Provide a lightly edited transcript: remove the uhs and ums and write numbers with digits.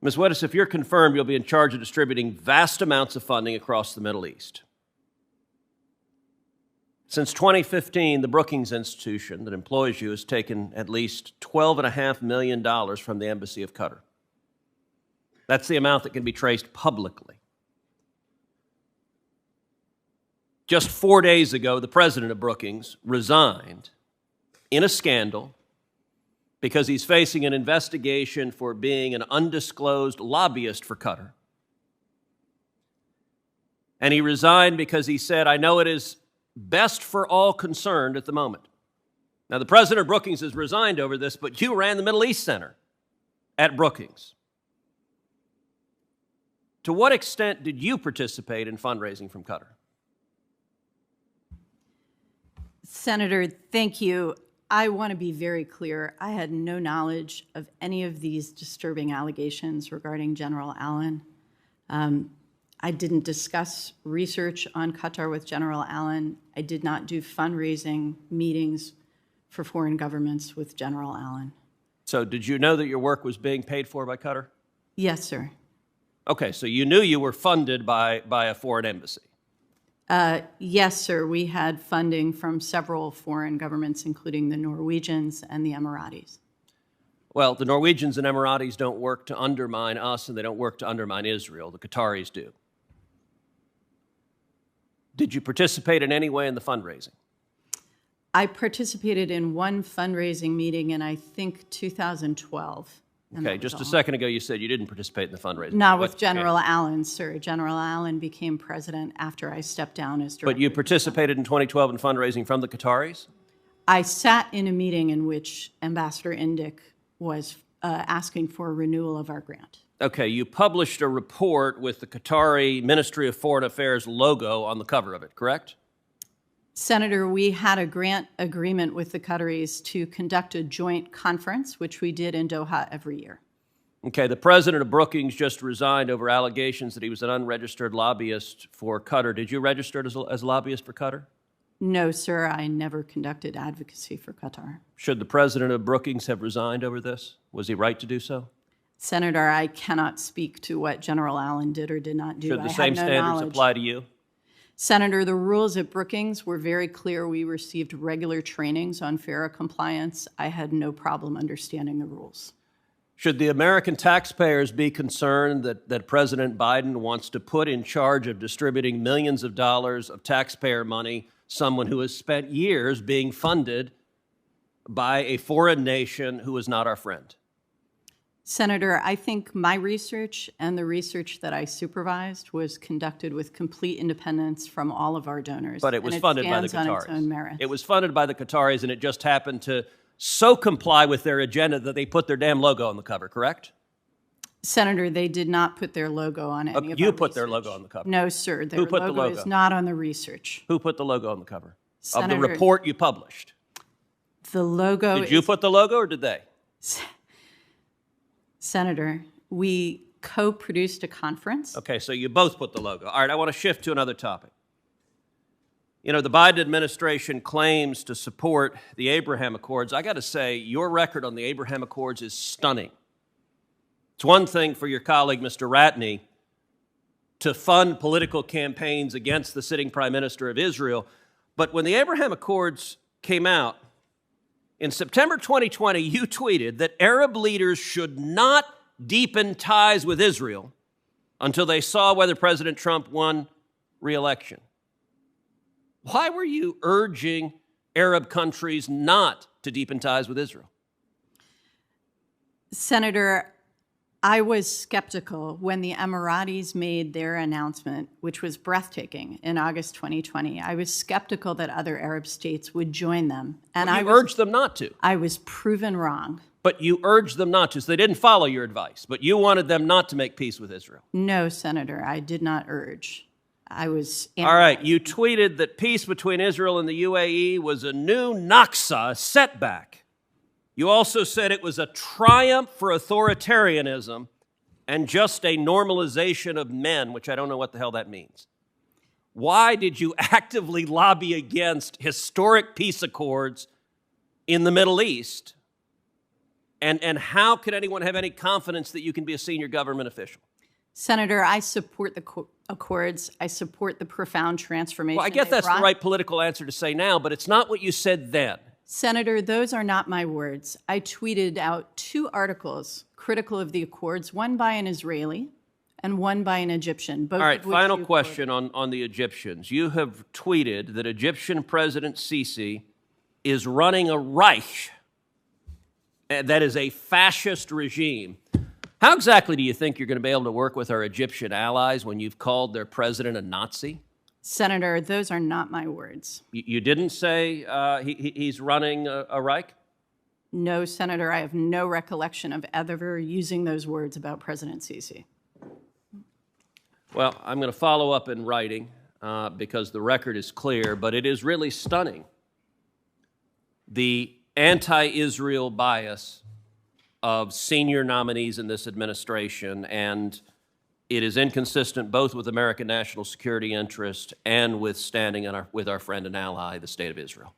Ms. Weddis, if you're confirmed, you'll be in charge of distributing vast amounts of funding across the Middle East. Since 2015, the Brookings Institution that employs you has taken at least $12.5 million from the Embassy of Qatar. That's the amount that can be traced publicly. Just 4 days ago, the president of Brookings resigned in a scandal because he's facing an investigation for being an undisclosed lobbyist for Qatar. And he resigned because he said, I know it is best for all concerned at the moment. Now, the president of Brookings has resigned over this, but you ran the Middle East Center at Brookings. To what extent did you participate in fundraising from Qatar? Senator, thank you. I want to be very clear. I had no knowledge of any of these disturbing allegations regarding General Allen. I didn't discuss research on Qatar with General Allen. I did not do fundraising meetings for foreign governments with General Allen. So did you know that your work was being paid for by Qatar? Yes, sir. Okay, so you knew you were funded by a foreign embassy. Yes, sir. We had funding from several foreign governments, including the Norwegians and the Emiratis. Well, the Norwegians and Emiratis don't work to undermine us, and they don't work to undermine Israel. The Qataris do. Did you participate in any way in the fundraising? I participated in one fundraising meeting in, I think, 2012. Okay, just a second ago you said you didn't participate in the fundraising. Not with General Allen, sir. General Allen became president after I stepped down as director. But you participated in 2012 in fundraising from the Qataris? I sat in a meeting in which Ambassador Indyk was asking for a renewal of our grant. Okay, you published a report with the Qatari Ministry of Foreign Affairs logo on the cover of it, correct? Senator, we had a grant agreement with the Qataris to conduct a joint conference, which we did in Doha every year. Okay, the president of Brookings just resigned over allegations that he was an unregistered lobbyist for Qatar. Did you register as a lobbyist for Qatar? No, sir, I never conducted advocacy for Qatar. Should the president of Brookings have resigned over this? Was he right to do so? Senator, I cannot speak to what General Allen did or did not do. Should the same standards apply to you? Senator, the rules at Brookings were very clear. We received regular trainings on FARA compliance. I had no problem understanding the rules. Should the American taxpayers be concerned that President Biden wants to put in charge of distributing millions of dollars of taxpayer money someone who has spent years being funded by a foreign nation who is not our friend? Senator, I think my research and the research that I supervised was conducted with complete independence from all of our donors. But it was funded by the Qataris. On its own merits. It was funded by the Qataris, and it just happened to so comply with their agenda that they put their damn logo on the cover, correct? Senator, they did not put their logo on any of our You put research. their logo on the cover. No, sir. Their Who put the logo? Is not on the research. Who put the logo on the cover? Senator, of the report you published? The logo Did you put the logo or did they? Senator, we co-produced a conference. Okay, so you both put the logo. All right, I want to shift to another topic. You know, the Biden administration claims to support the Abraham Accords. I got to say, your record on the Abraham Accords is stunning. It's one thing for your colleague, Mr. Ratney, to fund political campaigns against the sitting prime minister of Israel, but when the Abraham Accords came out, in September 2020, you tweeted that Arab leaders should not deepen ties with Israel until they saw whether President Trump won re-election. Why were you urging Arab countries not to deepen ties with Israel? Senator, I was skeptical when the Emiratis made their announcement, which was breathtaking, in August 2020. I was skeptical that other Arab states would join them. And I urged them not to. I was proven wrong. But you urged them not to, so they didn't follow your advice. But you wanted them not to make peace with Israel. No, Senator, I did not urge. I was... All right, you tweeted that peace between Israel and the UAE was a new Naksa, a setback. You also said it was a triumph for authoritarianism and just a normalization of men, which I don't know what the hell that means. Why did you actively lobby against historic peace accords in the Middle East And how could anyone have any confidence that you can be a senior government official? Senator, I support the accords. I support the profound transformation. Well, I get that's the right political answer to say now, but it's not what you said then. Senator, those are not my words. I tweeted out 2 articles critical of the accords, one by an Israeli and one by an Egyptian. Both All right, of which final you question on the Egyptians. You have tweeted that Egyptian President Sisi is running a Reich, that is a fascist regime. How exactly do you think you're going to be able to work with our Egyptian allies when you've called their president a Nazi? Senator, those are not my words. You didn't say he's running a Reich? No, Senator, I have no recollection of ever using those words about President Sisi. Well, I'm going to follow up in writing because the record is clear, but it is really stunning. The anti-Israel bias of senior nominees in this administration, and it is inconsistent both with American national security interest and with standing with our friend and ally, the State of Israel.